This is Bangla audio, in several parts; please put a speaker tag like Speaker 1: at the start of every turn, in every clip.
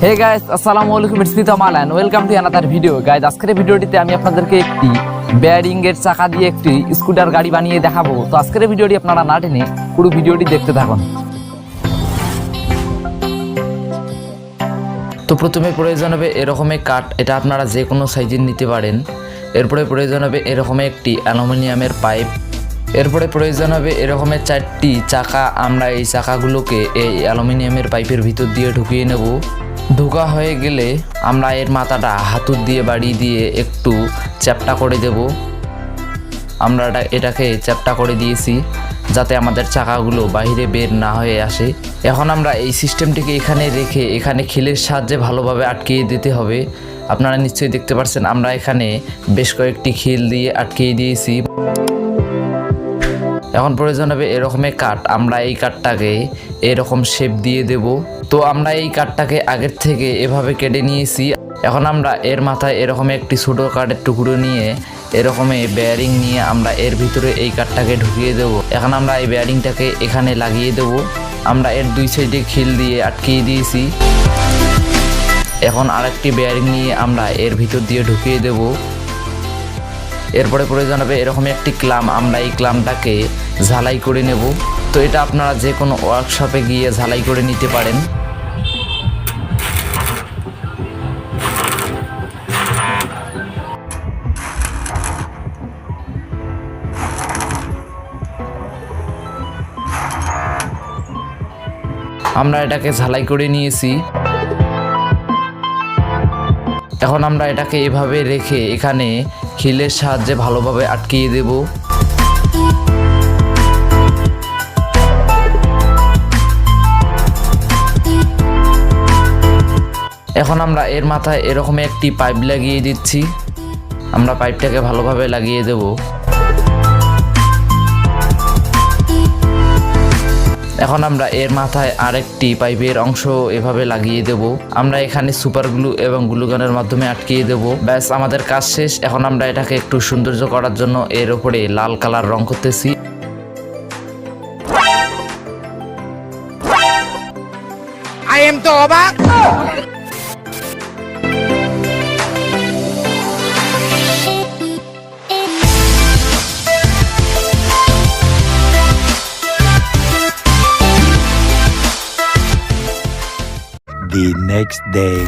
Speaker 1: হে গাইস, আসসালামু আলাইকুম, it's me Tamal and welcome to another video. Guys, আজকের ভিডিওটিতে আমি আপনাদেরকে একটি বেয়ারিং এর চাকা দিয়ে একটি স্কুটার গাড়ি বানিয়ে দেখাবো। তো আজকের ভিডিওটি আপনারা না টেনে পুরো ভিডিওটি দেখতে থাকুন। তো প্রথমে প্রয়োজন হবে এরকমের কাঠ, এটা আপনারা যে কোনো সাইজের নিতে পারেন। এরপরে প্রয়োজন হবে এরকম একটি অ্যালুমিনিয়ামের পাইপ। এরপরে প্রয়োজন হবে এরকমের 4টি চাকা। আমরা এই চাকাগুলোকে এই অ্যালুমিনিয়ামের পাইপের ভিতর দিয়ে ঢুকিয়ে নেব। ঢোকা হয়ে গেলে আমরা এর মাথাটা হাতুড় দিয়ে বাড়ি দিয়ে একটু চ্যাপ্টা করে দেব। আমরা এটাকে চ্যাপ্টা করে দিয়েছি যাতে আমাদের চাকাগুলো বাইরে বের না হয়ে আসে। এখন আমরা এই সিস্টেমটিকে এখানে রেখে এখানে খিলের সাহায্যে ভালোভাবে আটকিয়ে দিতে হবে। আপনারা নিশ্চয়ই দেখতে পাচ্ছেন আমরা এখানে বেশ কয়েকটি খিল দিয়ে আটকিয়ে দিয়েছি। এখন প্রয়োজন হবে এরকমের কাঠ। আমরা এই কাঠটাকে এরকম শেপ দিয়ে দেব। তো আমরা এই কাঠটাকে আগের থেকে এভাবে কেটে নিয়েছি। এখন আমরা এর মাথায় এরকম একটি ছোটো কাঠের টুকরো নিয়ে এরকমই বেয়ারিং নিয়ে আমরা এর ভিতরে এই কাঠটাকে ঢুকিয়ে দেব। এখন আমরা এই বেয়ারিংটাকে এখানে লাগিয়ে দেব। আমরা এর দুই সাইডে খিল দিয়ে আটকিয়ে দিয়েছি। এখন আরেকটি বেয়ারিং নিয়ে আমরা এর ভিতর দিয়ে ঢুকিয়ে দেব। এরপরে প্রয়োজন হবে এরকম একটি ক্লাম। আমরা এই ক্লামটাকে ঝালাই করে নেব। তো এটা আপনারা যে কোনো ওয়ার্কশপে গিয়ে ঝালাই করে নিতে পারেন। আমরা এটাকে ঝালাই করে নিয়েছি। এখন আমরা এটাকে এভাবে রেখে এখানে খিলের সাহায্যে ভালোভাবে আটকিয়ে দেব। এখন আমরা এর মাথায় এরকম একটি পাইপ লাগিয়ে দিচ্ছি। আমরা পাইপটাকে ভালোভাবে লাগিয়ে দেব। এখন আমরা এর মাথায় আরেকটি পাইপের অংশ এভাবে লাগিয়ে দেব। আমরা এখানে সুপার গ্লু এবং গ্লুগানের মাধ্যমে আটকিয়ে দেব। ব্যাস, আমাদের কাজ শেষ। এখন আমরা এটাকে একটু সৌন্দর্য করার জন্য এর উপরে লাল কালার রং করতেছি।
Speaker 2: I am তো অবাক।
Speaker 3: The next day.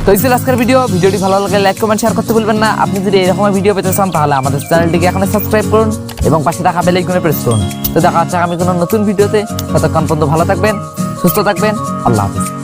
Speaker 1: তো এই ছিল আজকের ভিডিওটি ভালো লাগলে লাইক কমেন্ট শেয়ার করতে ভুলবেন না। আপনি যদি এরকম ভিডিও পেতে চান তাহলে আমাদের চ্যানেলটিকে এখন সাবস্ক্রাইব করুন এবং পাশে থাকা বেল আইকনে প্রেস করুন। তো দেখা হচ্ছে আগামী কোনো নতুন ভিডিওতে। ততক্ষণ পর্যন্ত ভালো থাকবেন, সুস্থ থাকবেন। আল্লাহ হাফেজ।